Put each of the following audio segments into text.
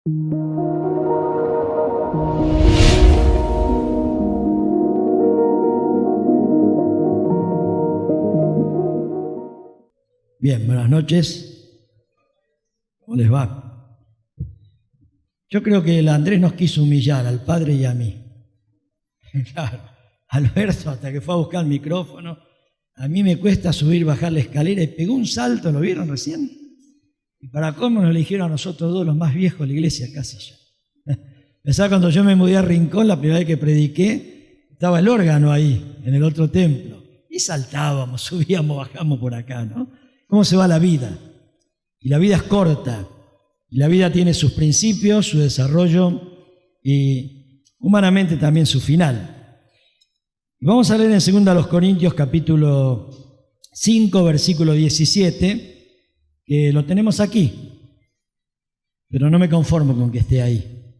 Bien, buenas noches. ¿Cómo les va? Yo creo que el Andrés nos quiso humillar al padre y a mí. Claro, Alberto, hasta que fue a buscar el micrófono, a mí me cuesta subir, bajar la escalera y pegó un salto, ¿lo vieron recién? Y para cómo nos eligieron a nosotros dos, los más viejos de la iglesia, casi ya. Pensaba cuando yo me mudé a Rincón, la primera vez que prediqué, estaba el órgano ahí, en el otro templo. Y saltábamos, subíamos, bajamos por acá, ¿no? ¿Cómo se va la vida? Y la vida es corta. Y la vida tiene sus principios, su desarrollo y humanamente también su final. Y vamos a leer en 2 Corintios capítulo 5, versículo 17, que lo tenemos aquí, pero no me conformo con que esté ahí.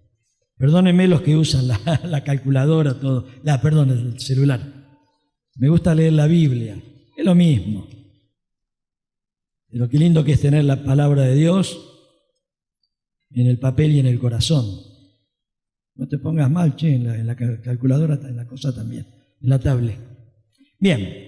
Perdónenme los que usan la calculadora, el celular. Me gusta leer la Biblia, es lo mismo. Pero qué lindo que es tener la palabra de Dios en el papel y en el corazón. No te pongas mal, en la calculadora, en la cosa también, en la tablet. Bien.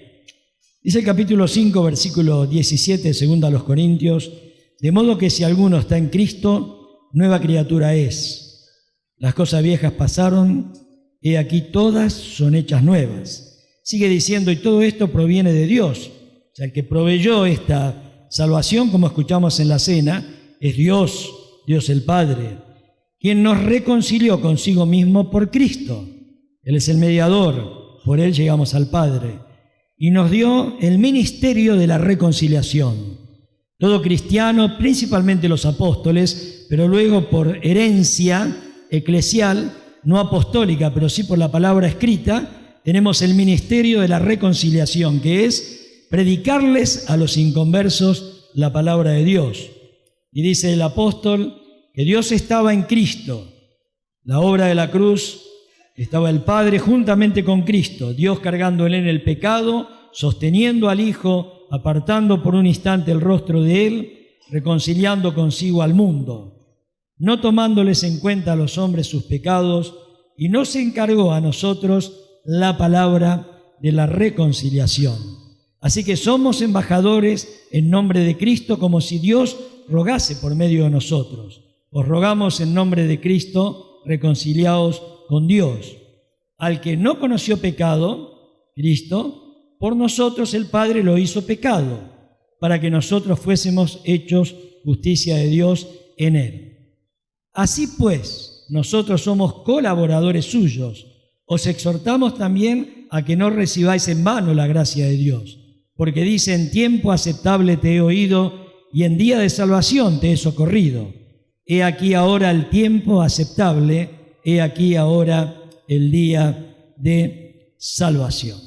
Dice el capítulo 5, versículo 17, 2 Corintios, de modo que si alguno está en Cristo, nueva criatura es. Las cosas viejas pasaron, he aquí todas son hechas nuevas. Sigue diciendo, y todo esto proviene de Dios. O sea, el que proveyó esta salvación, como escuchamos en la cena, es Dios, Dios el Padre, quien nos reconcilió consigo mismo por Cristo. Él es el mediador, por Él llegamos al Padre. Y nos dio el ministerio de la reconciliación. Todo cristiano, principalmente los apóstoles, pero luego por herencia eclesial, no apostólica, pero sí por la palabra escrita, tenemos el ministerio de la reconciliación, que es predicarles a los inconversos la palabra de Dios. Y dice el apóstol que Dios estaba en Cristo, la obra de la cruz. Estaba el Padre juntamente con Cristo, Dios cargando en él el pecado, sosteniendo al Hijo, apartando por un instante el rostro de él, reconciliando consigo al mundo, no tomándoles en cuenta a los hombres sus pecados, y nos encargó a nosotros la palabra de la reconciliación. Así que somos embajadores en nombre de Cristo, como si Dios rogase por medio de nosotros. Os rogamos en nombre de Cristo, reconciliaos con Dios. Al que no conoció pecado, Cristo, por nosotros el Padre lo hizo pecado, para que nosotros fuésemos hechos justicia de Dios en él. Así pues, nosotros somos colaboradores suyos. Os exhortamos también a que no recibáis en vano la gracia de Dios, porque dice, en tiempo aceptable te he oído y en día de salvación te he socorrido. He aquí ahora el tiempo aceptable, he aquí ahora el día de salvación.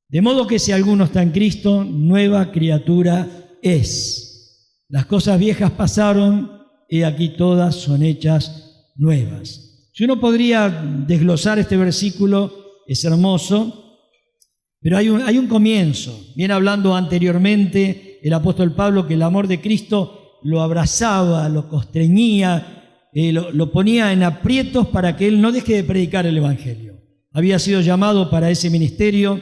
De modo que si alguno está en Cristo, nueva criatura es. Las cosas viejas pasaron, he aquí todas son hechas nuevas. Si uno podría desglosar este versículo, es hermoso, pero hay un comienzo. Viene hablando anteriormente el apóstol Pablo que el amor de Cristo lo abrazaba, lo constreñía, lo ponía en aprietos para que él no deje de predicar el Evangelio. Había sido llamado para ese ministerio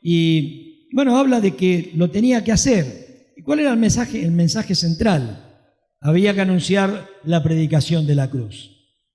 y, bueno, habla de que lo tenía que hacer. ¿Y cuál era el mensaje? El mensaje central. Había que anunciar la predicación de la cruz.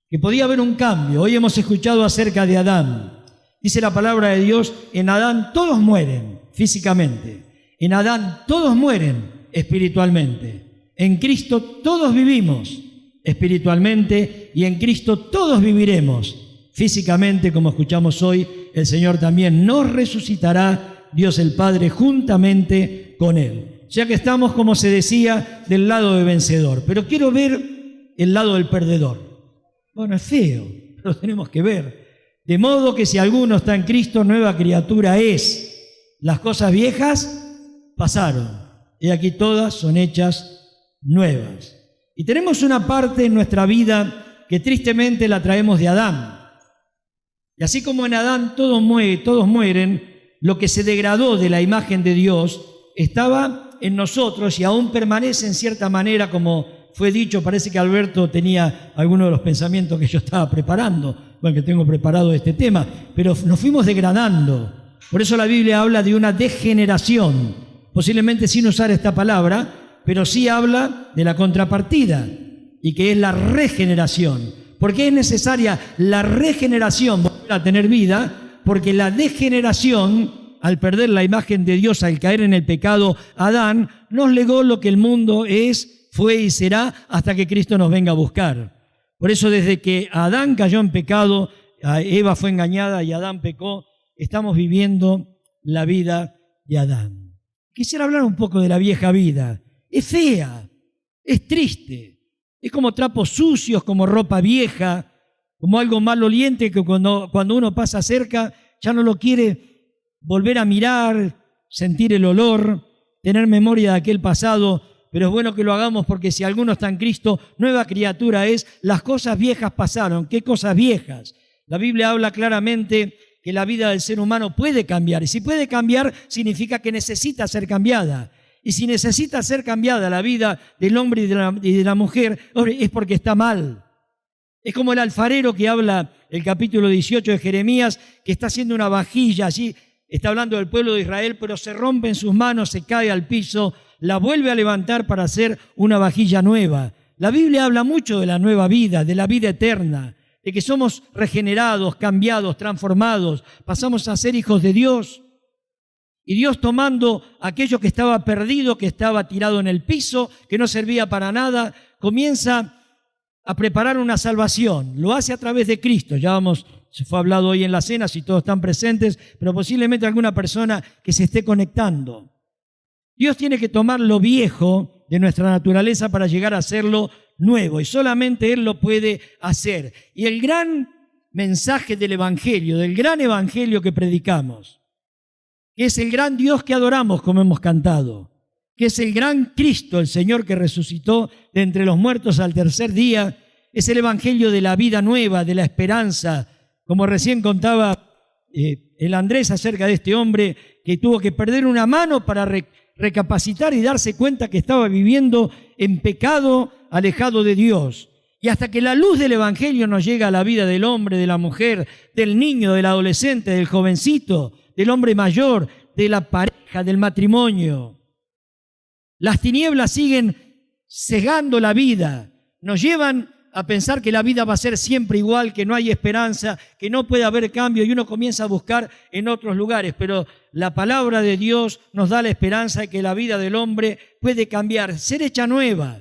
Que podía haber un cambio. Hoy hemos escuchado acerca de Adán. Dice la palabra de Dios, en Adán todos mueren físicamente. En Adán todos mueren espiritualmente. En Cristo todos vivimos espiritualmente y en Cristo todos viviremos físicamente, como escuchamos hoy. El Señor también nos resucitará, Dios el Padre, juntamente con Él. Ya que estamos, como se decía, del lado de vencedor. Pero quiero ver el lado del perdedor. Bueno, es feo, pero lo tenemos que ver. De modo que si alguno está en Cristo, nueva criatura es. Las cosas viejas pasaron, y aquí todas son hechas nuevas. Y tenemos una parte en nuestra vida que tristemente la traemos de Adán. Y así como en Adán todos mueren, lo que se degradó de la imagen de Dios estaba en nosotros y aún permanece en cierta manera como fue dicho, parece que Alberto tenía algunos de los pensamientos que yo estaba preparando, bueno, que tengo preparado este tema, pero nos fuimos degradando. Por eso la Biblia habla de una degeneración, posiblemente sin usar esta palabra, pero sí habla de la contrapartida, y que es la regeneración. ¿Por qué es necesaria la regeneración, volver a tener vida? Porque la degeneración, al perder la imagen de Dios, al caer en el pecado, Adán nos legó lo que el mundo es, fue y será hasta que Cristo nos venga a buscar. Por eso desde que Adán cayó en pecado, Eva fue engañada y Adán pecó, estamos viviendo la vida de Adán. Quisiera hablar un poco de la vieja vida. Es fea, es triste, es como trapos sucios, como ropa vieja, como algo maloliente que cuando uno pasa cerca ya no lo quiere volver a mirar, sentir el olor, tener memoria de aquel pasado, pero es bueno que lo hagamos porque si alguno está en Cristo, nueva criatura es, las cosas viejas pasaron. ¿Qué cosas viejas? La Biblia habla claramente que la vida del ser humano puede cambiar, y si puede cambiar significa que necesita ser cambiada. Y si necesita ser cambiada la vida del hombre y de la mujer, es porque está mal. Es como el alfarero que habla el capítulo 18 de Jeremías, que está haciendo una vajilla allí, está hablando del pueblo de Israel, pero se rompe en sus manos, se cae al piso, la vuelve a levantar para hacer una vajilla nueva. La Biblia habla mucho de la nueva vida, de la vida eterna, de que somos regenerados, cambiados, transformados, pasamos a ser hijos de Dios. Y Dios tomando aquello que estaba perdido, que estaba tirado en el piso, que no servía para nada, comienza a preparar una salvación. Lo hace a través de Cristo. Ya se fue hablado hoy en la cena, si todos están presentes, pero posiblemente alguna persona que se esté conectando. Dios tiene que tomar lo viejo de nuestra naturaleza para llegar a hacerlo nuevo, y solamente Él lo puede hacer. Y el gran mensaje del Evangelio, del gran Evangelio que predicamos, que es el gran Dios que adoramos, como hemos cantado, que es el gran Cristo, el Señor que resucitó de entre los muertos al tercer día, es el Evangelio de la vida nueva, de la esperanza, como recién contaba el Andrés acerca de este hombre que tuvo que perder una mano para recapacitar y darse cuenta que estaba viviendo en pecado, alejado de Dios. Y hasta que la luz del Evangelio nos llega a la vida del hombre, de la mujer, del niño, del adolescente, del jovencito, del hombre mayor, de la pareja, del matrimonio. Las tinieblas siguen cegando la vida, nos llevan a pensar que la vida va a ser siempre igual, que no hay esperanza, que no puede haber cambio, y uno comienza a buscar en otros lugares. Pero la palabra de Dios nos da la esperanza de que la vida del hombre puede cambiar, ser hecha nueva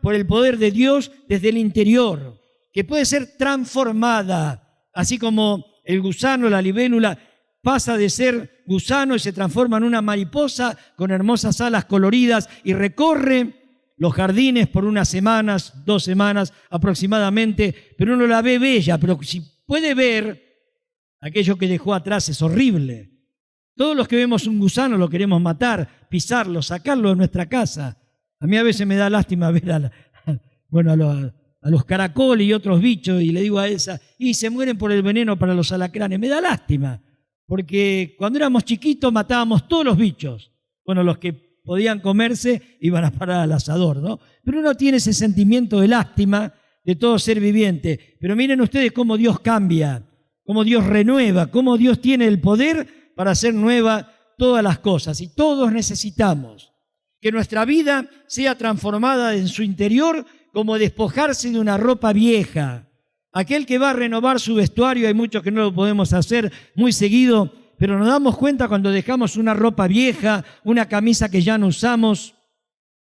por el poder de Dios desde el interior, que puede ser transformada, así como el gusano, la libélula, pasa de ser gusano y se transforma en una mariposa con hermosas alas coloridas y recorre los jardines por unas semanas, 2 semanas aproximadamente, pero uno la ve bella, pero si puede ver, aquello que dejó atrás es horrible. Todos los que vemos un gusano lo queremos matar, pisarlo, sacarlo de nuestra casa. A mí a veces me da lástima ver a los caracoles y otros bichos, y le digo a Elsa, y se mueren por el veneno para los alacranes. Me da lástima, porque cuando éramos chiquitos matábamos todos los bichos. Bueno, los que podían comerse iban a parar al asador, ¿no? Pero uno tiene ese sentimiento de lástima de todo ser viviente. Pero miren ustedes cómo Dios cambia, cómo Dios renueva, cómo Dios tiene el poder para hacer nueva todas las cosas. Y todos necesitamos que nuestra vida sea transformada en su interior, como despojarse de una ropa vieja. Aquel que va a renovar su vestuario, hay muchos que no lo podemos hacer muy seguido, pero nos damos cuenta cuando dejamos una ropa vieja, una camisa que ya no usamos.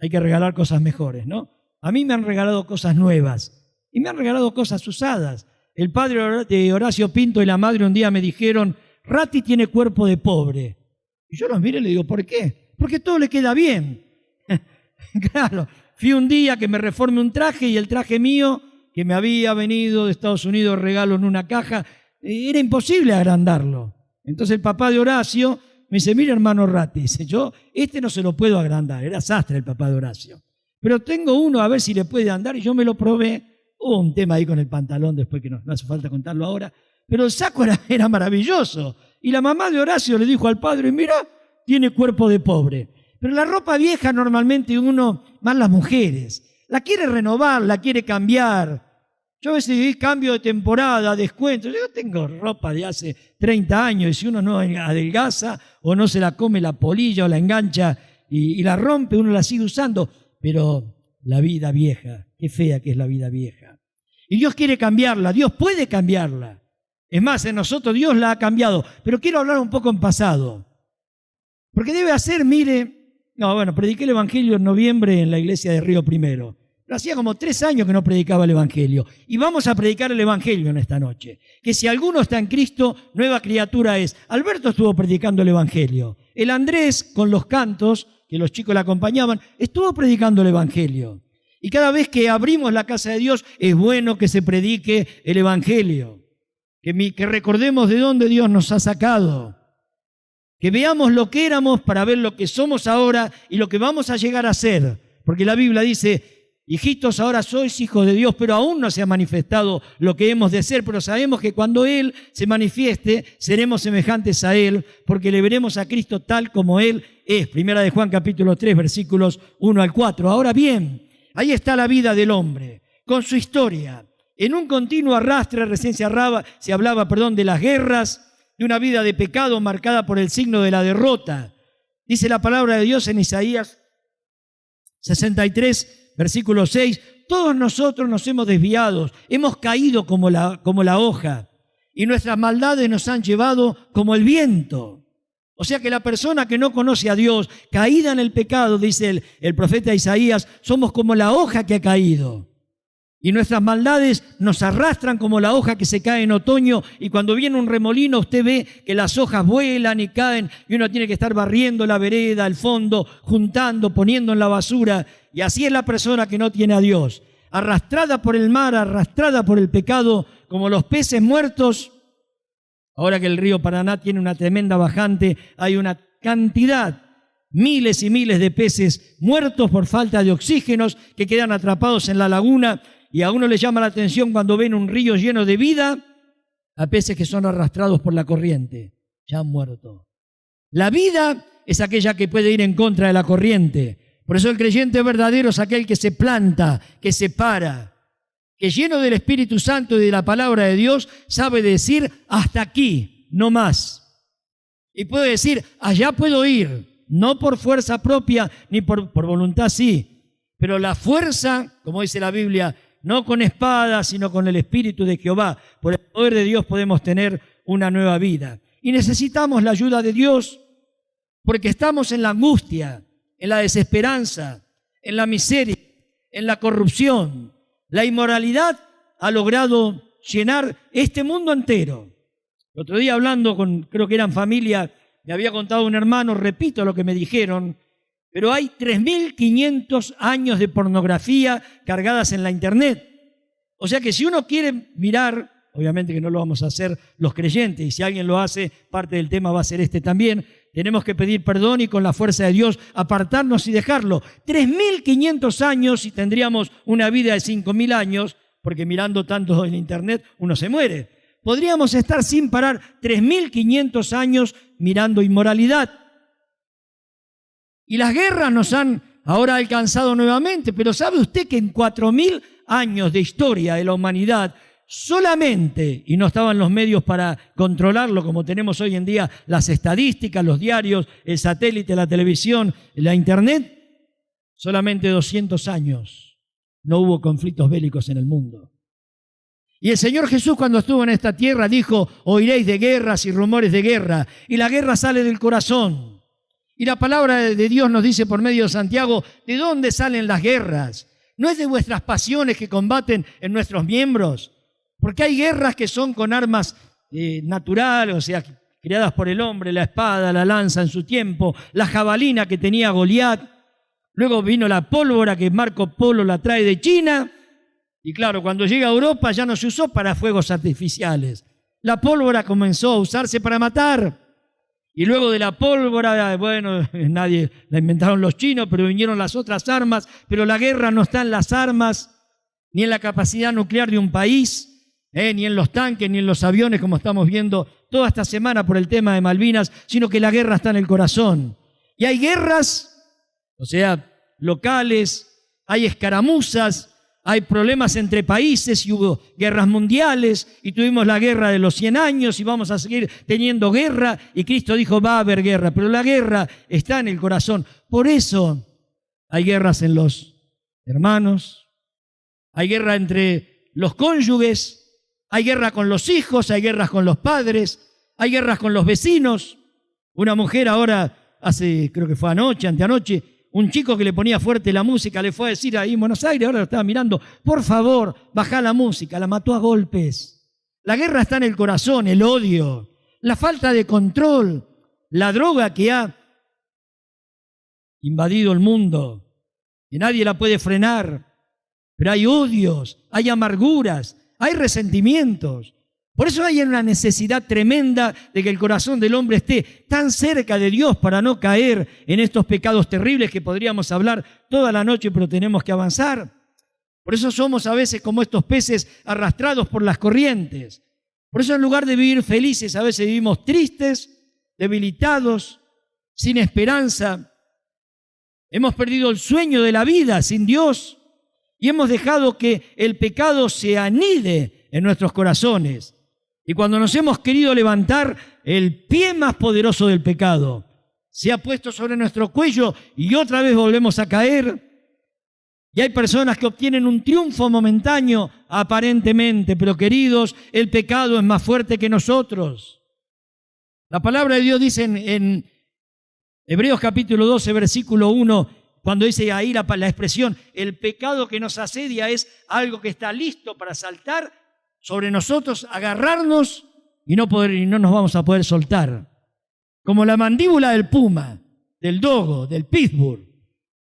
Hay que regalar cosas mejores, ¿no? A mí me han regalado cosas nuevas y me han regalado cosas usadas. El padre de Horacio Pinto y la madre un día me dijeron, Ratti tiene cuerpo de pobre. Y yo los miré y le digo, ¿por qué? Porque todo le queda bien. Claro, fui un día que me reforme un traje y el traje mío, que me había venido de Estados Unidos regalo en una caja, era imposible agrandarlo. Entonces el papá de Horacio me dice, mira hermano Ratti, dice, yo no se lo puedo agrandar, era sastre el papá de Horacio, pero tengo uno a ver si le puede andar, y yo me lo probé. Hubo un tema ahí con el pantalón después que no hace falta contarlo ahora, pero el saco era maravilloso. Y la mamá de Horacio le dijo al padre, mira, tiene cuerpo de pobre. Pero la ropa vieja normalmente uno, más las mujeres, la quiere renovar, la quiere cambiar. Yo a veces cambio de temporada, descuento. Yo tengo ropa de hace 30 años y si uno no adelgaza o no se la come la polilla o la engancha y la rompe, uno la sigue usando. Pero la vida vieja, qué fea que es la vida vieja. Y Dios quiere cambiarla, Dios puede cambiarla. Es más, en nosotros Dios la ha cambiado. Pero quiero hablar un poco en pasado. Porque debe hacer, prediqué el Evangelio en noviembre en la iglesia de Río Primero. Pero hacía como 3 años que no predicaba el Evangelio. Y vamos a predicar el Evangelio en esta noche. Que si alguno está en Cristo, nueva criatura es. Alberto estuvo predicando el Evangelio. El Andrés, con los cantos, que los chicos le acompañaban, estuvo predicando el Evangelio. Y cada vez que abrimos la casa de Dios, es bueno que se predique el Evangelio. Que recordemos de dónde Dios nos ha sacado. Que veamos lo que éramos para ver lo que somos ahora y lo que vamos a llegar a ser. Porque la Biblia dice, hijitos, ahora sois hijos de Dios, pero aún no se ha manifestado lo que hemos de ser, pero sabemos que cuando Él se manifieste, seremos semejantes a Él, porque le veremos a Cristo tal como Él es. Primera de Juan capítulo 3, versículos 1 al 4. Ahora bien, ahí está la vida del hombre, con su historia. En un continuo arrastre, recién se hablaba de las guerras, de una vida de pecado marcada por el signo de la derrota. Dice la palabra de Dios en Isaías 63, versículo 6, todos nosotros nos hemos desviado, hemos caído como la hoja, y nuestras maldades nos han llevado como el viento. O sea que la persona que no conoce a Dios, caída en el pecado, dice el profeta Isaías, somos como la hoja que ha caído. Y nuestras maldades nos arrastran como la hoja que se cae en otoño, y cuando viene un remolino usted ve que las hojas vuelan y caen, y uno tiene que estar barriendo la vereda, el fondo, juntando, poniendo en la basura. Y así es la persona que no tiene a Dios, arrastrada por el mar, arrastrada por el pecado, como los peces muertos. Ahora que el río Paraná tiene una tremenda bajante, hay una cantidad, miles y miles de peces muertos por falta de oxígenos que quedan atrapados en la laguna. Y a uno le llama la atención cuando ven un río lleno de vida, a peces que son arrastrados por la corriente, ya han muerto. La vida es aquella que puede ir en contra de la corriente. Por eso el creyente verdadero es aquel que se planta, que se para, que lleno del Espíritu Santo y de la palabra de Dios sabe decir hasta aquí, no más. Y puede decir, allá puedo ir, no por fuerza propia ni por voluntad, sí. Pero la fuerza, como dice la Biblia, no con espada, sino con el Espíritu de Jehová. Por el poder de Dios podemos tener una nueva vida. Y necesitamos la ayuda de Dios porque estamos en la angustia, en la desesperanza, en la miseria, en la corrupción. La inmoralidad ha logrado llenar este mundo entero. El otro día hablando creo que eran familia, me había contado un hermano, repito lo que me dijeron, pero hay 3.500 años de pornografía cargadas en la internet. O sea que si uno quiere mirar, obviamente que no lo vamos a hacer los creyentes, y si alguien lo hace, parte del tema va a ser este también, tenemos que pedir perdón y con la fuerza de Dios apartarnos y dejarlo. 3.500 años y tendríamos una vida de 5.000 años, porque mirando tanto en internet uno se muere. Podríamos estar sin parar 3.500 años mirando inmoralidad. Y las guerras nos han ahora alcanzado nuevamente, pero ¿sabe usted que en 4.000 años de historia de la humanidad solamente, y no estaban los medios para controlarlo como tenemos hoy en día, las estadísticas, los diarios, el satélite, la televisión, la internet, solamente 200 años no hubo conflictos bélicos en el mundo? Y el Señor Jesús cuando estuvo en esta tierra dijo, oiréis de guerras y rumores de guerra, y la guerra sale del corazón. Y la palabra de Dios nos dice por medio de Santiago, ¿de dónde salen las guerras? ¿No es de vuestras pasiones que combaten en nuestros miembros? Porque hay guerras que son con armas naturales, o sea, creadas por el hombre, la espada, la lanza en su tiempo, la jabalina que tenía Goliat. Luego vino la pólvora que Marco Polo la trae de China. Y claro, cuando llega a Europa ya no se usó para fuegos artificiales. La pólvora comenzó a usarse para matar. Y luego de la pólvora, bueno, nadie la inventaron los chinos, pero vinieron las otras armas. Pero la guerra no está en las armas, ni en la capacidad nuclear de un país, ni en los tanques, ni en los aviones, como estamos viendo toda esta semana por el tema de Malvinas, sino que la guerra está en el corazón. Y hay guerras o sea, locales, hay escaramuzas, hay problemas entre países y hubo guerras mundiales y tuvimos la guerra de los 100 años y vamos a seguir teniendo guerra y Cristo dijo va a haber guerra, pero la guerra está en el corazón. Por eso hay guerras en los hermanos, hay guerra entre los cónyuges, hay guerra con los hijos, hay guerras con los padres, hay guerras con los vecinos. Una mujer ahora, creo que fue anteanoche, un chico que le ponía fuerte la música le fue a decir ahí en Buenos Aires, ahora lo estaba mirando, por favor, bajá la música, la mató a golpes. La guerra está en el corazón, el odio, la falta de control, la droga que ha invadido el mundo, que nadie la puede frenar, pero hay odios, hay amarguras, hay resentimientos. Por eso hay una necesidad tremenda de que el corazón del hombre esté tan cerca de Dios para no caer en estos pecados terribles que podríamos hablar toda la noche, pero tenemos que avanzar. Por eso somos a veces como estos peces arrastrados por las corrientes. Por eso en lugar de vivir felices, a veces vivimos tristes, debilitados, sin esperanza. Hemos perdido el sueño de la vida sin Dios y hemos dejado que el pecado se anide en nuestros corazones. Y cuando nos hemos querido levantar, el pie más poderoso del pecado se ha puesto sobre nuestro cuello y otra vez volvemos a caer. Y hay personas que obtienen un triunfo momentáneo, aparentemente, pero queridos, el pecado es más fuerte que nosotros. La palabra de Dios dice en Hebreos capítulo 12, versículo 1, cuando dice ahí la expresión, el pecado que nos asedia es algo que está listo para saltar sobre nosotros, agarrarnos y no nos vamos a poder soltar. Como la mandíbula del puma, del dogo, del pitbull.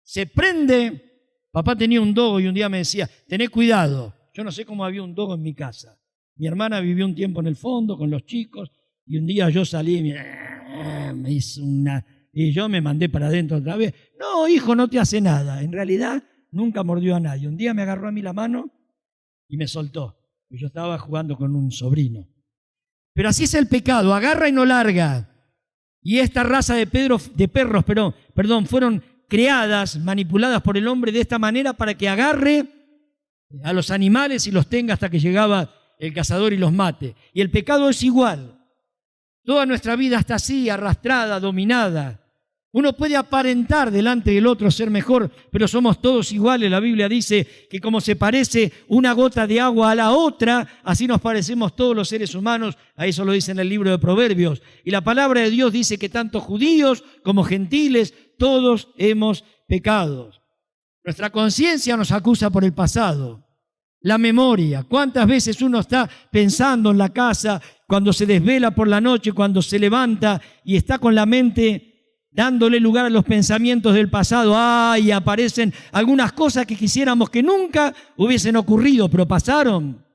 Se prende. Papá tenía un dogo y un día me decía, tené cuidado. Yo no sé cómo había un dogo en mi casa. Mi hermana vivió un tiempo en el fondo con los chicos y un día yo salí y me hizo y yo me mandé para adentro otra vez. No, hijo, no te hace nada. En realidad nunca mordió a nadie. Un día me agarró a mí la mano y me soltó. Yo estaba jugando con un sobrino. Pero así es el pecado, agarra y no larga. Y esta raza de perros fueron creadas, manipuladas por el hombre de esta manera para que agarre a los animales y los tenga hasta que llegaba el cazador y los mate. Y el pecado es igual. Toda nuestra vida está así, arrastrada, dominada. Uno puede aparentar delante del otro ser mejor, pero somos todos iguales. La Biblia dice que como se parece una gota de agua a la otra, así nos parecemos todos los seres humanos. A eso lo dice en el libro de Proverbios. Y la palabra de Dios dice que tanto judíos como gentiles, todos hemos pecado. Nuestra conciencia nos acusa por el pasado. La memoria. ¿Cuántas veces uno está pensando en la casa, cuando se desvela por la noche, cuando se levanta y está con la mente dándole lugar a los pensamientos del pasado? Y aparecen algunas cosas que quisiéramos que nunca hubiesen ocurrido, pero pasaron.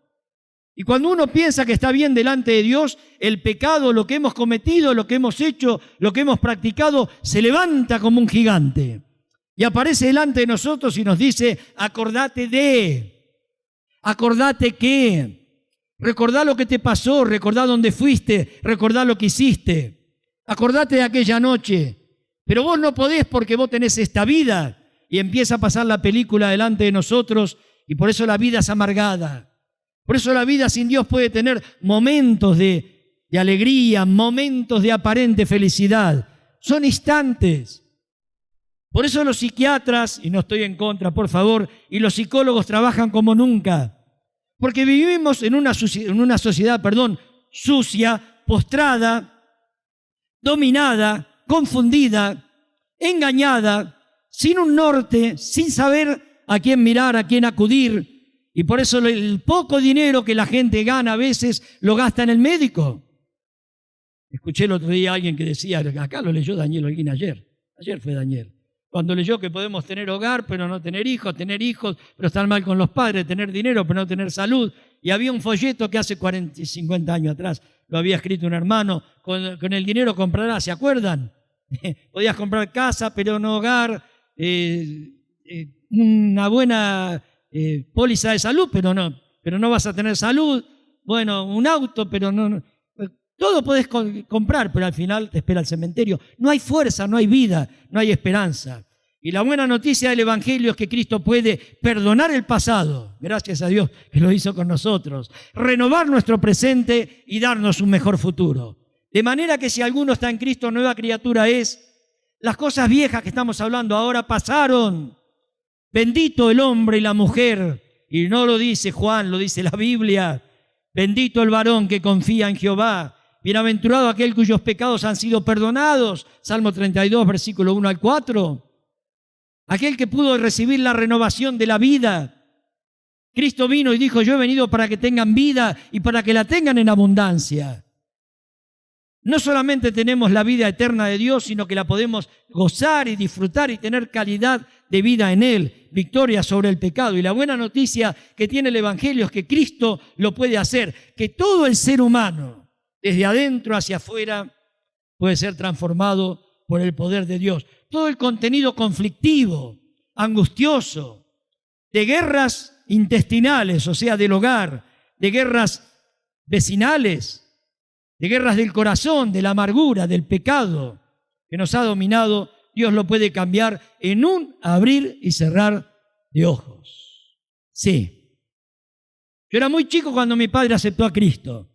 Y cuando uno piensa que está bien delante de Dios, el pecado, lo que hemos cometido, lo que hemos hecho, lo que hemos practicado, se levanta como un gigante. Y aparece delante de nosotros y nos dice, acordate que, recordá lo que te pasó, recordá dónde fuiste, recordá lo que hiciste, acordate de aquella noche. Pero vos no podés porque vos tenés esta vida. Y empieza a pasar la película delante de nosotros y por eso la vida es amargada. Por eso la vida sin Dios puede tener momentos de alegría, momentos de aparente felicidad. Son instantes. Por eso los psiquiatras, y no estoy en contra, por favor, y los psicólogos trabajan como nunca. Porque vivimos en una sociedad, sucia, postrada, dominada, confundida, engañada, sin un norte, sin saber a quién mirar, a quién acudir. Y por eso el poco dinero que la gente gana a veces lo gasta en el médico. Escuché el otro día a alguien que decía, acá lo leyó Daniel Holguín ayer fue Daniel, cuando leyó que podemos tener hogar pero no tener hijos pero estar mal con los padres, tener dinero pero no tener salud. Y había un folleto que hace 40 y 50 años atrás lo había escrito un hermano, con el dinero comprarás, ¿se acuerdan? Podías comprar casa pero no hogar, una buena póliza de salud pero no vas a tener salud, bueno, un auto pero no. Todo podés comprar, pero al final te espera el cementerio. No hay fuerza, no hay vida, no hay esperanza. Y la buena noticia del Evangelio es que Cristo puede perdonar el pasado, gracias a Dios que lo hizo con nosotros, renovar nuestro presente y darnos un mejor futuro. De manera que si alguno está en Cristo, nueva criatura es. Las cosas viejas que estamos hablando ahora pasaron. Bendito el hombre y la mujer. Y no lo dice Juan, lo dice la Biblia. Bendito el varón que confía en Jehová. Bienaventurado aquel cuyos pecados han sido perdonados. Salmo 32, versículo 1 al 4. Aquel que pudo recibir la renovación de la vida. Cristo vino y dijo, yo he venido para que tengan vida y para que la tengan en abundancia. No solamente tenemos la vida eterna de Dios, sino que la podemos gozar y disfrutar y tener calidad de vida en Él, victoria sobre el pecado. Y la buena noticia que tiene el Evangelio es que Cristo lo puede hacer, que todo el ser humano, desde adentro hacia afuera, puede ser transformado por el poder de Dios. Todo el contenido conflictivo, angustioso, de guerras intestinales, o sea, del hogar, de guerras vecinales, de guerras del corazón, de la amargura, del pecado que nos ha dominado, Dios lo puede cambiar en un abrir y cerrar de ojos. Sí. Yo era muy chico cuando mi padre aceptó a Cristo,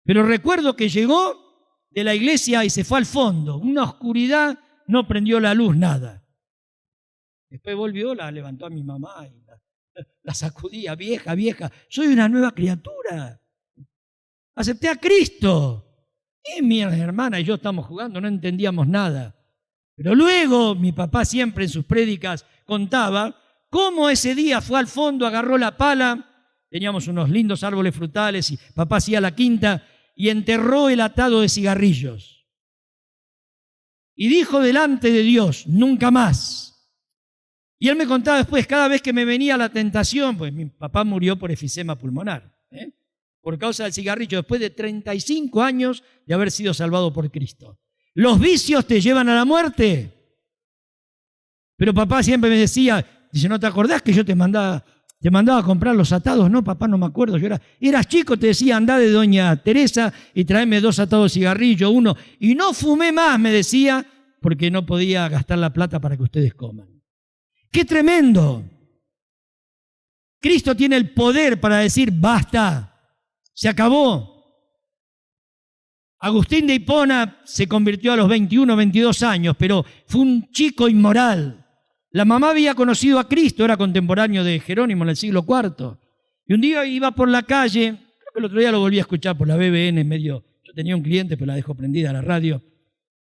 pero recuerdo que llegó de la iglesia y se fue al fondo, una oscuridad, no prendió la luz, nada. Después volvió, la levantó a mi mamá y la sacudía, vieja, vieja, soy una nueva criatura. Acepté a Cristo. Y mi hermana y yo estamos jugando, no entendíamos nada. Pero luego mi papá siempre en sus prédicas contaba cómo ese día fue al fondo, agarró la pala, teníamos unos lindos árboles frutales y papá hacía la quinta y enterró el atado de cigarrillos. Y dijo delante de Dios, nunca más. Y él me contaba después, cada vez que me venía la tentación, pues mi papá murió por efisema pulmonar, por causa del cigarrillo, después de 35 años de haber sido salvado por Cristo. ¿Los vicios te llevan a la muerte? Pero papá siempre me decía, dice, ¿no te acordás que yo te mandaba a comprar los atados? No, papá, no me acuerdo. Eras chico, te decía, andá de doña Teresa y tráeme 2 atados de cigarrillo, 1. Y no fumé más, me decía, porque no podía gastar la plata para que ustedes coman. ¡Qué tremendo! Cristo tiene el poder para decir, basta. Se acabó. Agustín de Hipona se convirtió a los 21, 22 años, pero fue un chico inmoral. La mamá había conocido a Cristo, era contemporáneo de Jerónimo en el siglo IV. Y un día iba por la calle, creo que el otro día lo volví a escuchar por la BBN, yo tenía un cliente, pero la dejó prendida la radio.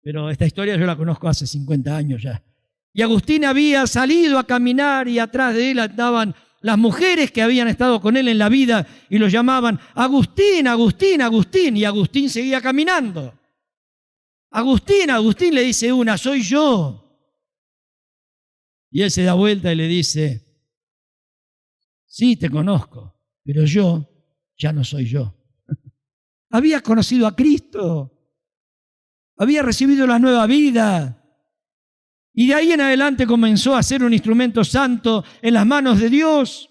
Pero esta historia yo la conozco hace 50 años ya. Y Agustín había salido a caminar y atrás de él andaban las mujeres que habían estado con él en la vida y lo llamaban Agustín, Agustín, Agustín. Y Agustín seguía caminando. Agustín, Agustín, le dice una, soy yo. Y él se da vuelta y le dice, sí, te conozco, pero yo ya no soy yo. Había conocido a Cristo, había recibido la nueva vida. Y de ahí en adelante comenzó a ser un instrumento santo en las manos de Dios.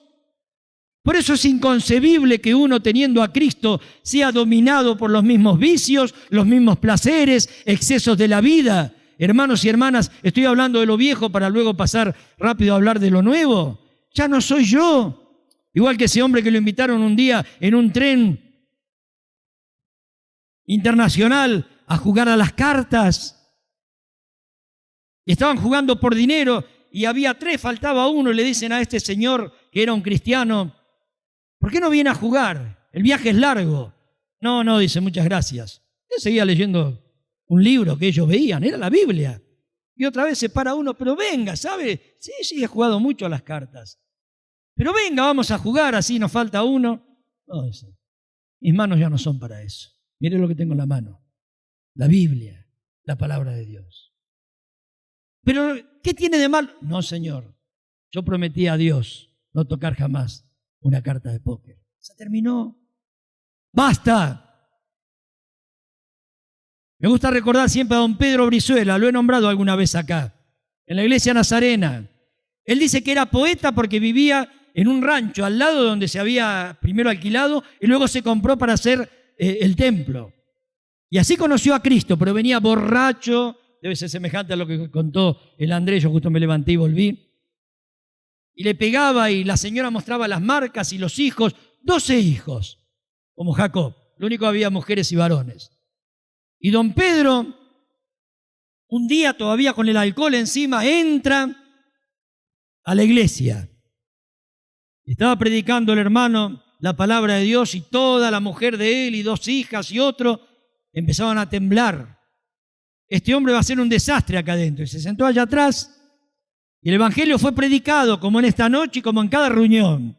Por eso es inconcebible que uno, teniendo a Cristo, sea dominado por los mismos vicios, los mismos placeres, excesos de la vida. Hermanos y hermanas, estoy hablando de lo viejo para luego pasar rápido a hablar de lo nuevo. Ya no soy yo. Igual que ese hombre que lo invitaron un día en un tren internacional a jugar a las cartas. Y estaban jugando por dinero y había 3, faltaba 1 y le dicen a este señor que era un cristiano, ¿por qué no viene a jugar? El viaje es largo. No, dice, muchas gracias. Él seguía leyendo un libro que ellos veían, era la Biblia. Y otra vez se para uno, pero venga, ¿sabe? Sí, he jugado mucho a las cartas. Pero venga, vamos a jugar, así nos falta 1. No, dice, mis manos ya no son para eso. Mire lo que tengo en la mano. La Biblia, la palabra de Dios. ¿Pero qué tiene de mal? No, Señor, yo prometí a Dios no tocar jamás una carta de póker. Se terminó. ¡Basta! Me gusta recordar siempre a don Pedro Brizuela, lo he nombrado alguna vez acá, en la iglesia nazarena. Él dice que era poeta porque vivía en un rancho al lado donde se había primero alquilado y luego se compró para hacer el templo. Y así conoció a Cristo, pero venía borracho, debe ser semejante a lo que contó el Andrés, yo justo me levanté y volví. Y le pegaba y la señora mostraba las marcas y los hijos, 12 hijos, como Jacob. Lo único que había mujeres y varones. Y don Pedro, un día todavía con el alcohol encima, entra a la iglesia. Estaba predicando el hermano la palabra de Dios y toda la mujer de él y 2 hijas y otro empezaban a temblar. Este hombre va a ser un desastre acá adentro. Y se sentó allá atrás y el evangelio fue predicado como en esta noche y como en cada reunión.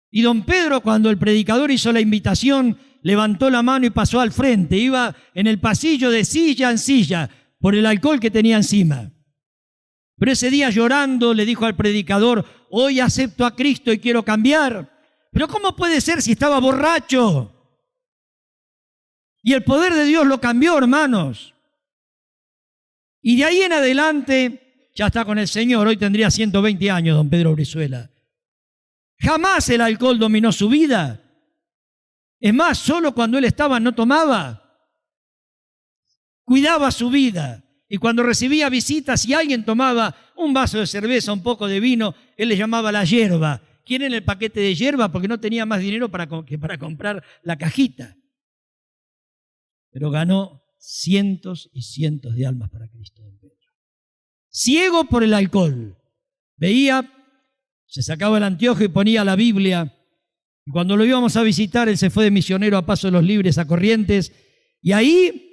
Y don Pedro, cuando el predicador hizo la invitación, levantó la mano y pasó al frente. Iba en el pasillo de silla en silla por el alcohol que tenía encima. Pero ese día llorando le dijo al predicador: hoy acepto a Cristo y quiero cambiar. Pero ¿cómo puede ser si estaba borracho? Y el poder de Dios lo cambió, hermanos. Y de ahí en adelante ya está con el Señor. Hoy tendría 120 años don Pedro Brizuela. Jamás el alcohol dominó su vida. Es más, solo cuando él estaba no tomaba. Cuidaba su vida. Y cuando recibía visitas y alguien tomaba un vaso de cerveza, un poco de vino, él le llamaba la hierba. ¿Quieren el paquete de hierba? Porque no tenía más dinero que para comprar la cajita. Pero ganó cientos y cientos de almas para Cristo, don Pedro. Ciego por el alcohol. Veía, se sacaba el anteojo y ponía la Biblia. Y cuando lo íbamos a visitar, él se fue de misionero a Paso de los Libres, a Corrientes. Y ahí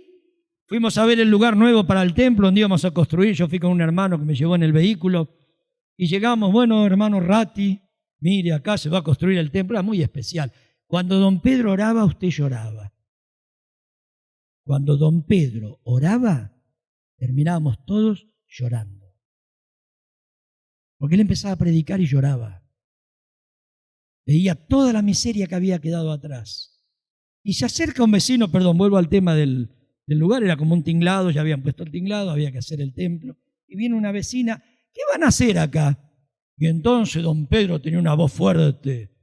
fuimos a ver el lugar nuevo para el templo donde íbamos a construir. Yo fui con un hermano que me llevó en el vehículo. Y llegamos, bueno, hermano Ratti, mire, acá se va a construir el templo. Era muy especial. Cuando don Pedro oraba, usted lloraba. Cuando don Pedro oraba, terminábamos todos llorando. Porque él empezaba a predicar y lloraba. Veía toda la miseria que había quedado atrás. Y se acerca un vecino, vuelvo al tema del lugar, era como un tinglado, ya habían puesto el tinglado, había que hacer el templo. Y viene una vecina: ¿qué van a hacer acá? Y entonces don Pedro tenía una voz fuerte,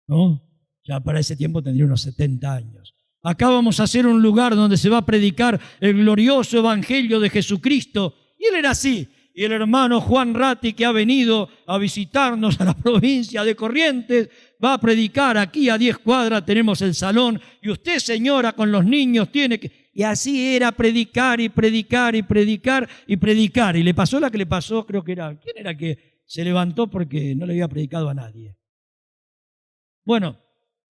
¿no? Ya para ese tiempo tendría unos 70 años. Acá vamos a hacer un lugar donde se va a predicar el glorioso evangelio de Jesucristo. Y él era así. Y el hermano Juan Ratti, que ha venido a visitarnos a la provincia de Corrientes, va a predicar aquí a 10 cuadras, tenemos el salón, y usted, señora, con los niños tiene que... Y así era predicar y predicar y predicar y predicar. Y le pasó la que le pasó, creo que era... ¿Quién era que se levantó porque no le había predicado a nadie? Bueno,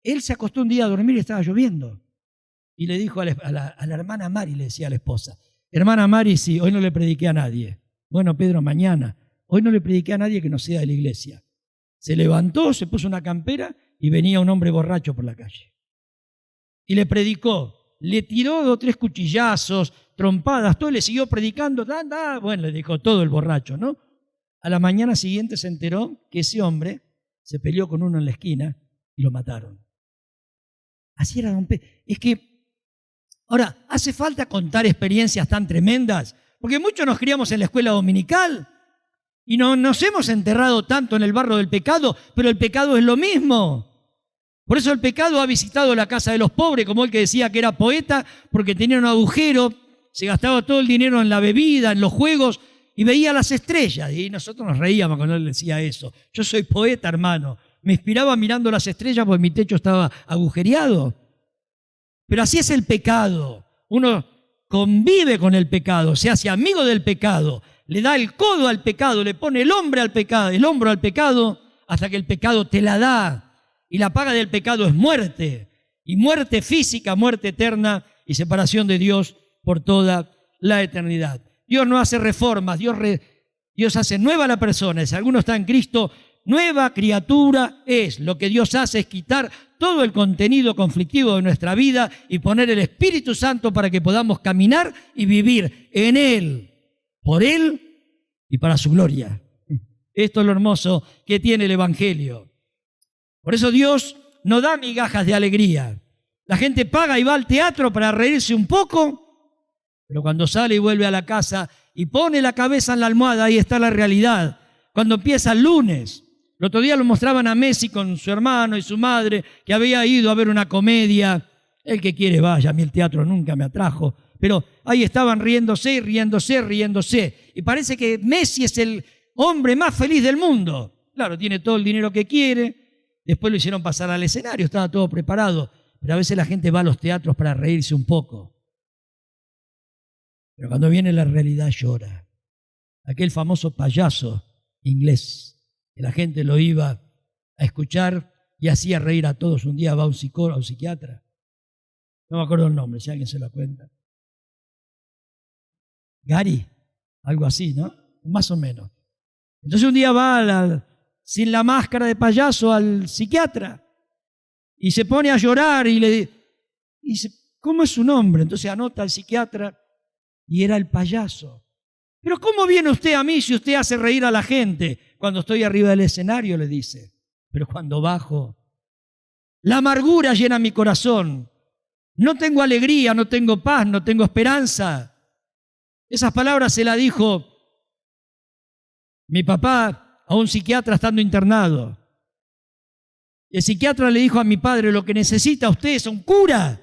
él se acostó un día a dormir y estaba lloviendo. Y le dijo a la hermana Mari, le decía a la esposa: hermana Mari, sí, hoy no le prediqué a nadie. Bueno, Pedro, mañana. Hoy no le prediqué a nadie que no sea de la iglesia. Se levantó, se puso una campera y venía un hombre borracho por la calle. Y le predicó. Le tiró 2 o 3 cuchillazos, trompadas, todo, le siguió predicando. Bueno, le dijo todo el borracho, ¿no? A la mañana siguiente se enteró que ese hombre se peleó con uno en la esquina y lo mataron. Así era don Pedro. Es que, ahora, ¿hace falta contar experiencias tan tremendas? Porque muchos nos criamos en la escuela dominical y no nos hemos enterrado tanto en el barro del pecado, pero el pecado es lo mismo. Por eso el pecado ha visitado la casa de los pobres, como él que decía que era poeta, porque tenía un agujero, se gastaba todo el dinero en la bebida, en los juegos, y veía las estrellas. Y nosotros nos reíamos cuando él decía eso. Yo soy poeta, hermano. Me inspiraba mirando las estrellas porque mi techo estaba agujereado. Pero así es el pecado. Uno convive con el pecado, se hace amigo del pecado, le da el codo al pecado, le pone el hombro al pecado, hasta que el pecado te la da. Y la paga del pecado es muerte, y muerte física, muerte eterna y separación de Dios por toda la eternidad. Dios no hace reformas, Dios hace nueva la persona. Si alguno está en Cristo, nueva criatura es. Lo que Dios hace es quitar todo el contenido conflictivo de nuestra vida y poner el Espíritu Santo para que podamos caminar y vivir en Él, por Él y para su gloria. Esto es lo hermoso que tiene el Evangelio. Por eso Dios no da migajas de alegría. La gente paga y va al teatro para reírse un poco, pero cuando sale y vuelve a la casa y pone la cabeza en la almohada, ahí está la realidad. Cuando empieza el lunes, el otro día lo mostraban a Messi con su hermano y su madre, que había ido a ver una comedia. El que quiere vaya, a mí el teatro nunca me atrajo, pero ahí estaban riéndose, riéndose, riéndose. Y parece que Messi es el hombre más feliz del mundo. Claro, tiene todo el dinero que quiere, después lo hicieron pasar al escenario, estaba todo preparado, pero a veces la gente va a los teatros para reírse un poco. Pero cuando viene la realidad llora. Aquel famoso payaso inglés, que la gente lo iba a escuchar y hacía reír a todos. Un día va a un psicólogo, a un psiquiatra. No me acuerdo el nombre, si alguien se lo cuenta. Gary, algo así, ¿no? Más o menos. Entonces un día va sin la máscara de payaso al psiquiatra y se pone a llorar y le dice, ¿cómo es su nombre? Entonces anota al psiquiatra y era el payaso. Pero ¿cómo viene usted a mí si usted hace reír a la gente? Cuando estoy arriba del escenario, le dice. Pero cuando bajo, la amargura llena mi corazón. No tengo alegría, no tengo paz, no tengo esperanza. Esas palabras se las dijo mi papá a un psiquiatra estando internado. El psiquiatra le dijo a mi padre, lo que necesita usted es un cura.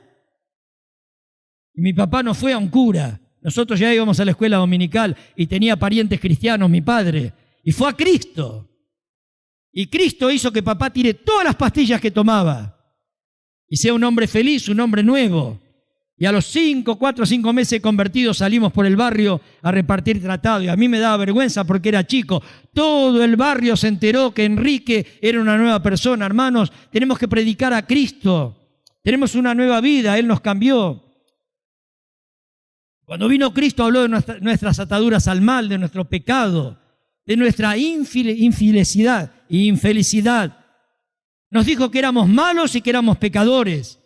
Y mi papá no fue a un cura. Nosotros ya íbamos a la escuela dominical y tenía parientes cristianos, mi padre. Y fue a Cristo. Y Cristo hizo que papá tire todas las pastillas que tomaba. Y sea un hombre feliz, un hombre nuevo. Y a los 4 o 5 meses convertidos salimos por el barrio a repartir tratado. Y a mí me daba vergüenza porque era chico. Todo el barrio se enteró que Enrique era una nueva persona. Hermanos, tenemos que predicar a Cristo. Tenemos una nueva vida, Él nos cambió. Cuando vino Cristo habló de nuestras ataduras al mal, de nuestro pecado, de nuestra infelicidad e infelicidad. Nos dijo que éramos malos y que éramos pecadores.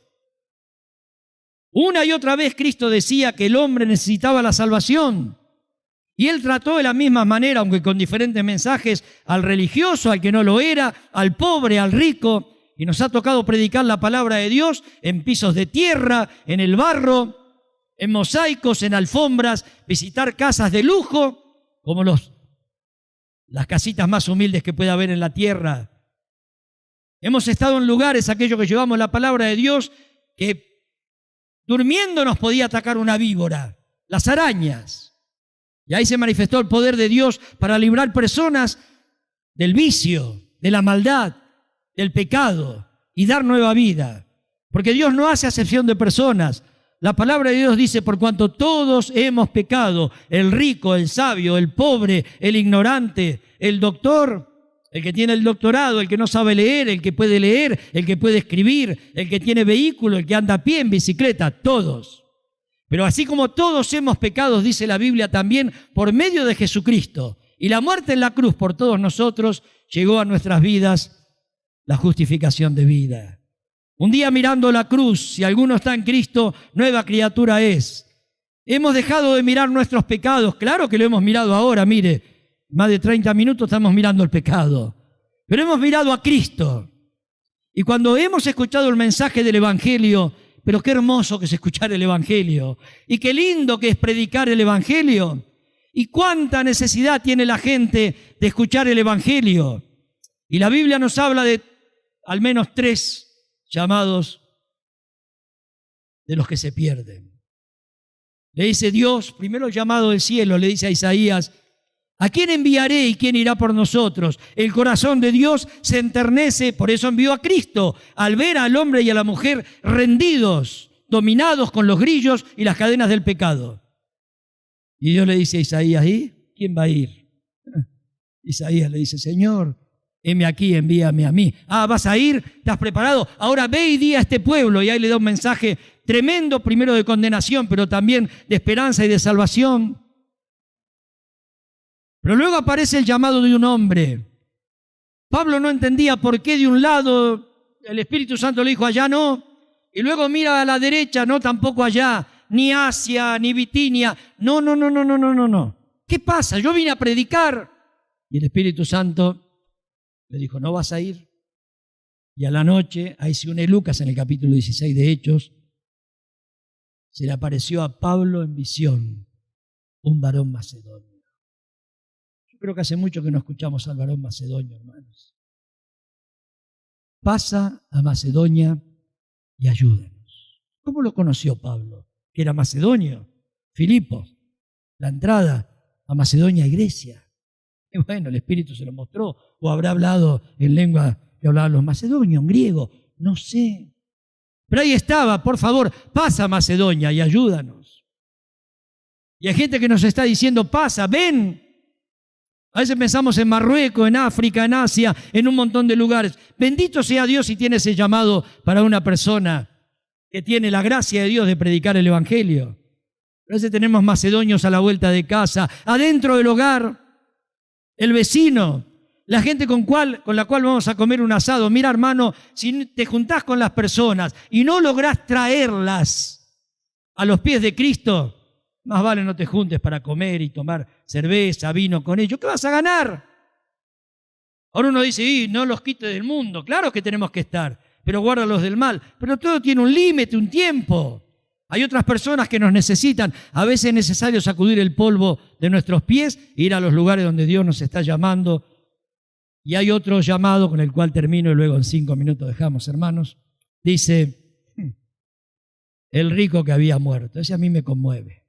Una y otra vez Cristo decía que el hombre necesitaba la salvación. Y Él trató de la misma manera, aunque con diferentes mensajes, al religioso, al que no lo era, al pobre, al rico. Y nos ha tocado predicar la palabra de Dios en pisos de tierra, en el barro, en mosaicos, en alfombras, visitar casas de lujo, como las casitas más humildes que pueda haber en la tierra. Hemos estado en lugares, aquellos que llevamos la palabra de Dios, que durmiendo nos podía atacar una víbora, las arañas. Y ahí se manifestó el poder de Dios para librar personas del vicio, de la maldad, del pecado y dar nueva vida. Porque Dios no hace acepción de personas. La palabra de Dios dice, por cuanto todos hemos pecado, el rico, el sabio, el pobre, el ignorante, el doctor, el que tiene el doctorado, el que no sabe leer, el que puede leer, el que puede escribir, el que tiene vehículo, el que anda a pie en bicicleta, todos. Pero así como todos hemos pecado, dice la Biblia también, por medio de Jesucristo, y la muerte en la cruz por todos nosotros, llegó a nuestras vidas la justificación de vida. Un día mirando la cruz, si alguno está en Cristo, nueva criatura es. Hemos dejado de mirar nuestros pecados. Claro que lo hemos mirado ahora, mire, más de 30 minutos estamos mirando el pecado. Pero hemos mirado a Cristo. Y cuando hemos escuchado el mensaje del Evangelio, pero qué hermoso que es escuchar el Evangelio. Y qué lindo que es predicar el Evangelio. Y cuánta necesidad tiene la gente de escuchar el Evangelio. Y la Biblia nos habla de al menos 3 llamados de los que se pierden. Le dice Dios, primero llamado del cielo, le dice a Isaías, ¿a quién enviaré y quién irá por nosotros? El corazón de Dios se enternece, por eso envió a Cristo, al ver al hombre y a la mujer rendidos, dominados con los grillos y las cadenas del pecado. Y Dios le dice a Isaías, ¿y quién va a ir? Isaías le dice, Señor, heme aquí, envíame a mí. Ah, ¿vas a ir? ¿Estás preparado? Ahora ve y di a este pueblo. Y ahí le da un mensaje tremendo, primero de condenación, pero también de esperanza y de salvación. Pero luego aparece el llamado de un hombre. Pablo no entendía por qué de un lado el Espíritu Santo le dijo allá no, y luego mira a la derecha, no, tampoco allá, ni Asia, ni Bitinia. No. ¿Qué pasa? Yo vine a predicar. Y el Espíritu Santo le dijo, no vas a ir. Y a la noche, ahí se une Lucas en el capítulo 16 de Hechos, se le apareció a Pablo en visión, un varón macedonio. Yo creo que hace mucho que no escuchamos al varón macedonio, hermanos. Pasa a Macedonia y ayúdanos. ¿Cómo lo conoció Pablo? Que era macedonio. Filipos, la entrada a Macedonia y Grecia. Y bueno, el Espíritu se lo mostró, o habrá hablado en lengua que hablaban los macedonios, en griego, no sé. Pero ahí estaba, por favor, pasa a Macedonia y ayúdanos. Y hay gente que nos está diciendo, pasa, ven. A veces pensamos en Marruecos, en África, en Asia, en un montón de lugares. Bendito sea Dios si tiene ese llamado para una persona que tiene la gracia de Dios de predicar el Evangelio. A veces tenemos macedonios a la vuelta de casa, adentro del hogar, el vecino, la gente con la cual vamos a comer un asado. Mira, hermano, si te juntás con las personas y no lográs traerlas a los pies de Cristo, más vale no te juntes para comer y tomar cerveza, vino con ellos. ¿Qué vas a ganar? Ahora uno dice, no los quites del mundo. Claro que tenemos que estar, pero guárdalos del mal. Pero todo tiene un límite, un tiempo. Hay otras personas que nos necesitan. A veces es necesario sacudir el polvo de nuestros pies e ir a los lugares donde Dios nos está llamando. Y hay otro llamado con el cual termino y luego en 5 minutos dejamos, hermanos. Dice, el rico que había muerto. Ese a mí me conmueve.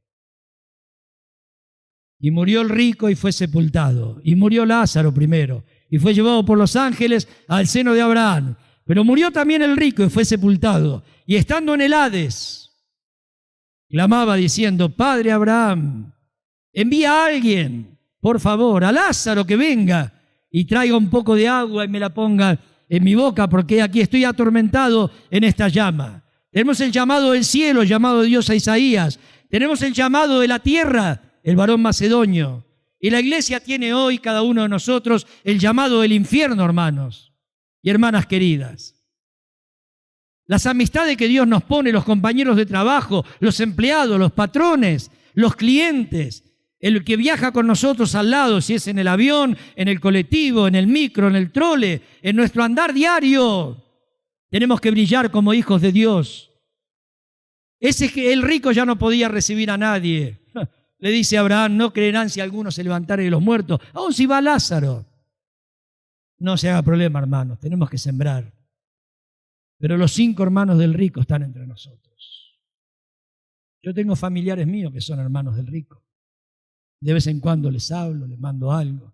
Y murió el rico y fue sepultado. Y murió Lázaro primero. Y fue llevado por los ángeles al seno de Abraham. Pero murió también el rico y fue sepultado. Y estando en el Hades, clamaba diciendo, Padre Abraham, envía a alguien, por favor, a Lázaro que venga y traiga un poco de agua y me la ponga en mi boca, porque aquí estoy atormentado en esta llama. Tenemos el llamado del cielo, el llamado de Dios a Isaías. Tenemos el llamado de la tierra, el varón macedonio. Y la iglesia tiene hoy, cada uno de nosotros, el llamado del infierno, hermanos y hermanas queridas. Las amistades que Dios nos pone, los compañeros de trabajo, los empleados, los patrones, los clientes, el que viaja con nosotros al lado, si es en el avión, en el colectivo, en el micro, en el trole, en nuestro andar diario. Tenemos que brillar como hijos de Dios. El rico ya no podía recibir a nadie. Le dice a Abraham, no creerán si alguno se levantare de los muertos, aun si va Lázaro. No se haga problema, hermanos, tenemos que sembrar. Pero los 5 hermanos del rico están entre nosotros. Yo tengo familiares míos que son hermanos del rico. De vez en cuando les hablo, les mando algo.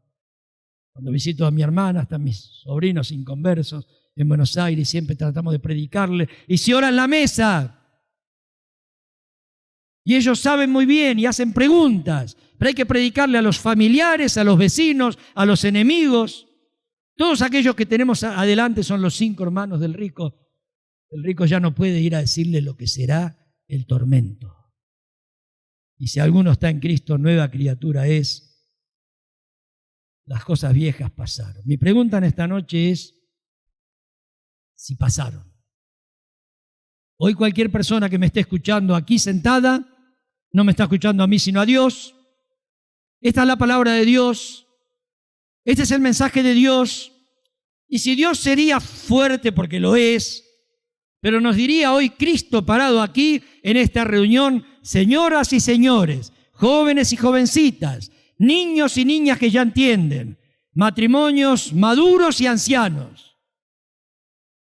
Cuando visito a mi hermana, están mis sobrinos inconversos en Buenos Aires, siempre tratamos de predicarle. Y se ora en la mesa. Y ellos saben muy bien y hacen preguntas, pero hay que predicarle a los familiares, a los vecinos, a los enemigos. Todos aquellos que tenemos adelante son los 5 hermanos del rico. El rico ya no puede ir a decirle lo que será el tormento. Y si alguno está en Cristo, nueva criatura es. Las cosas viejas pasaron. Mi pregunta en esta noche es si pasaron. Hoy cualquier persona que me esté escuchando aquí sentada, no me está escuchando a mí sino a Dios. Esta es la palabra de Dios. Este es el mensaje de Dios. Y si Dios sería fuerte, porque lo es, pero nos diría hoy Cristo parado aquí en esta reunión, señoras y señores, jóvenes y jovencitas, niños y niñas que ya entienden, matrimonios maduros y ancianos.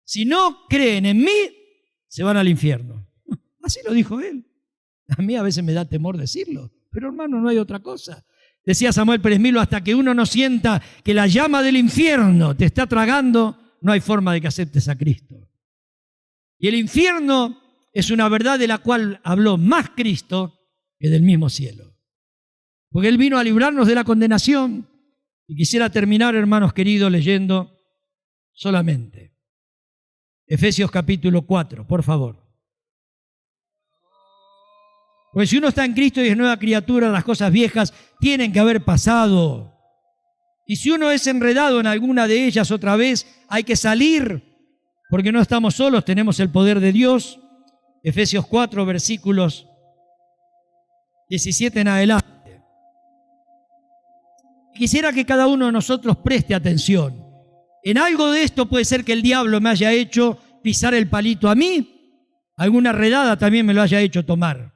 Si no creen en mí, se van al infierno. Así lo dijo él. A mí a veces me da temor decirlo, pero hermano, no hay otra cosa. Decía Samuel Pérez Milo, hasta que uno no sienta que la llama del infierno te está tragando, no hay forma de que aceptes a Cristo. Y el infierno es una verdad de la cual habló más Cristo que del mismo cielo. Porque Él vino a librarnos de la condenación. Y quisiera terminar, hermanos queridos, leyendo solamente Efesios capítulo 4, por favor. Porque si uno está en Cristo y es nueva criatura, las cosas viejas tienen que haber pasado. Y si uno es enredado en alguna de ellas otra vez, hay que salir, porque no estamos solos, tenemos el poder de Dios. Efesios 4, versículos 17 en adelante. Quisiera que cada uno de nosotros preste atención. En algo de esto puede ser que el diablo me haya hecho pisar el palito a mí, alguna redada también me lo haya hecho tomar.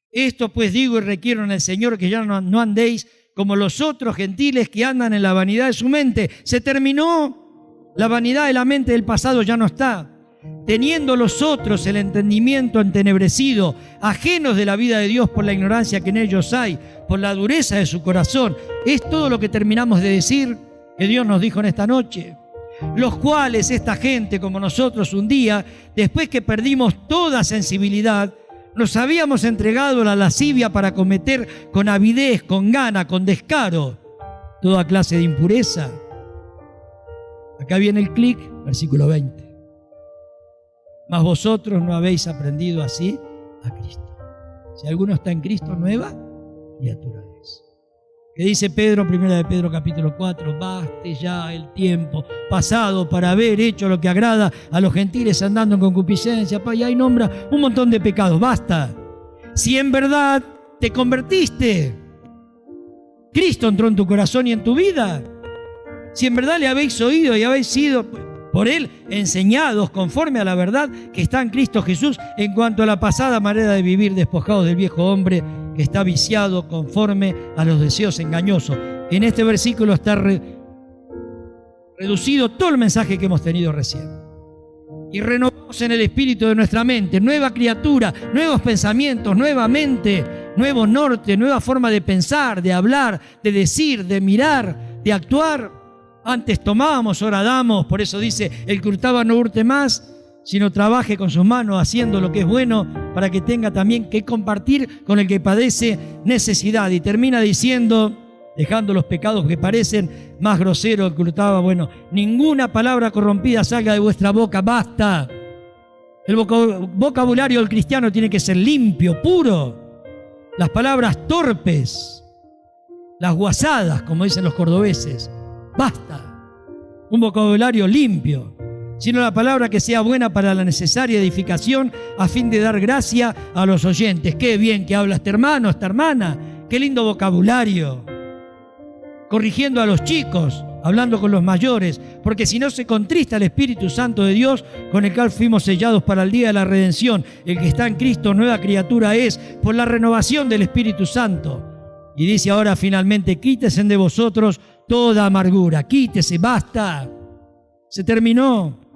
Esto pues digo y requiero en el Señor que ya no andéis como los otros gentiles que andan en la vanidad de su mente. Se terminó. La vanidad de la mente del pasado ya no está. teniendo los otros el entendimiento entenebrecido, ajenos de la vida de Dios por la ignorancia que en ellos hay, por la dureza de su corazón. Es todo lo que terminamos de decir que Dios nos dijo en esta noche. Los cuales esta gente, como nosotros un día, después que perdimos toda sensibilidad, nos habíamos entregado a la lascivia para cometer con avidez, con gana, con descaro, toda clase de impureza. Acá viene el clic, versículo 20. Mas vosotros no habéis aprendido así a Cristo. Si alguno está en Cristo, nueva criatura es. ¿Qué dice Pedro? Primera de Pedro capítulo 4. Baste ya el tiempo pasado para haber hecho lo que agrada a los gentiles andando en concupiscencia. Y ahí nombra un montón de pecados. Basta. Si en verdad te convertiste, Cristo entró en tu corazón y en tu vida. Si en verdad le habéis oído y habéis sido por Él enseñados conforme a la verdad que está en Cristo Jesús, en cuanto a la pasada manera de vivir, despojados del viejo hombre que está viciado conforme a los deseos engañosos. En este versículo está reducido todo el mensaje que hemos tenido recién. Y renovamos en el espíritu de nuestra mente, nueva criatura, nuevos pensamientos, nueva mente, nuevo norte, nueva forma de pensar, de hablar, de decir, de mirar, de actuar. Antes tomábamos, ahora damos. Por eso dice, el que hurtaba no hurte más, sino trabaje con sus manos haciendo lo que es bueno, para que tenga también que compartir con el que padece necesidad. Y termina diciendo, dejando los pecados que parecen más groseros que hurtaba, bueno, ninguna palabra corrompida salga de vuestra boca, basta. El vocabulario del cristiano tiene que ser limpio, puro. Las palabras torpes, las guasadas, como dicen los cordobeses, basta. Un vocabulario limpio, sino la palabra que sea buena para la necesaria edificación a fin de dar gracia a los oyentes. Qué bien que habla este hermano, esta hermana, qué lindo vocabulario. Corrigiendo a los chicos, hablando con los mayores, porque si no se contrista el Espíritu Santo de Dios, con el cual fuimos sellados para el día de la redención. El que está en Cristo, nueva criatura es, por la renovación del Espíritu Santo. Y dice ahora finalmente, quítese de vosotros toda amargura, quítese, basta, se terminó.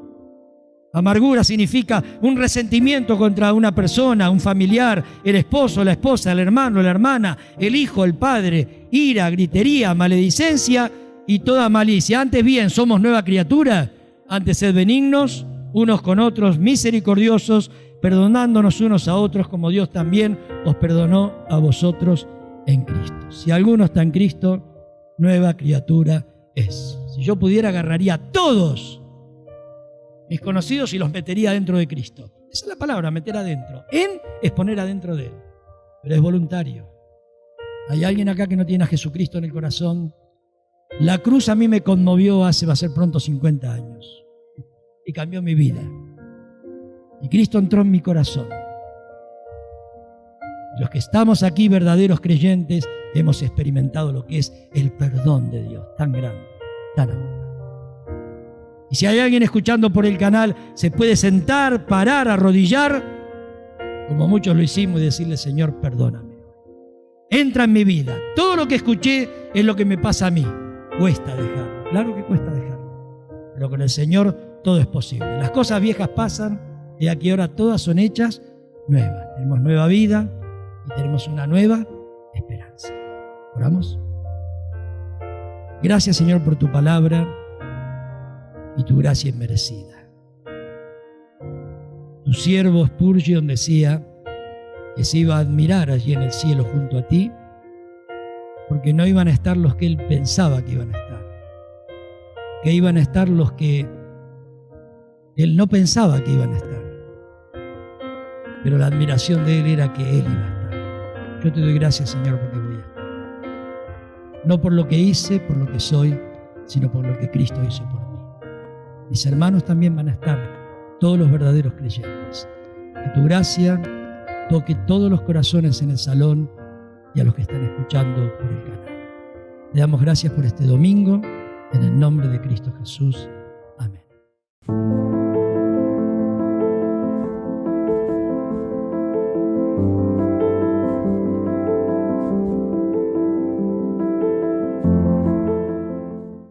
Amargura significa un resentimiento contra una persona, un familiar, el esposo, la esposa, el hermano, la hermana, el hijo, el padre, ira, gritería, maledicencia y toda malicia. Antes bien, somos nueva criatura, antes sed benignos, unos con otros, misericordiosos, perdonándonos unos a otros como Dios también os perdonó a vosotros en Cristo. Si alguno está en Cristo, nueva criatura es. Si yo pudiera, agarraría a todos mis conocidos y los metería dentro de Cristo. Esa es la palabra, meter adentro. En es poner adentro de Él, pero es voluntario. ¿Hay alguien acá que no tiene a Jesucristo en el corazón? La cruz a mí me conmovió va a ser pronto 50 años y cambió mi vida. Y Cristo entró en mi corazón. Los que estamos aquí, verdaderos creyentes, hemos experimentado lo que es el perdón de Dios, tan grande, tan abundante. Y si hay alguien escuchando por el canal, se puede sentar, parar, arrodillar, como muchos lo hicimos, y decirle, Señor, perdóname. Entra en mi vida. Todo lo que escuché es lo que me pasa a mí. Cuesta dejarlo. Claro que cuesta dejarlo. Pero con el Señor todo es posible. Las cosas viejas pasan y aquí ahora todas son hechas nuevas. Tenemos nueva vida y tenemos una nueva esperanza. ¿Oramos? Gracias, Señor, por tu palabra y tu gracia inmerecida. Tu siervo Spurgeon decía que se iba a admirar allí en el cielo junto a ti, porque no iban a estar los que él pensaba que iban a estar, que iban a estar los que él no pensaba que iban a estar, pero la admiración de él era que él iba a estar. Yo te doy gracias, Señor, porque voy a estar, no por lo que hice, por lo que soy, sino por lo que Cristo hizo por mí. Mis hermanos también van a estar, todos los verdaderos creyentes. Que tu gracia toque todos los corazones en el salón y a los que están escuchando por el canal. Le damos gracias por este domingo, en el nombre de Cristo Jesús.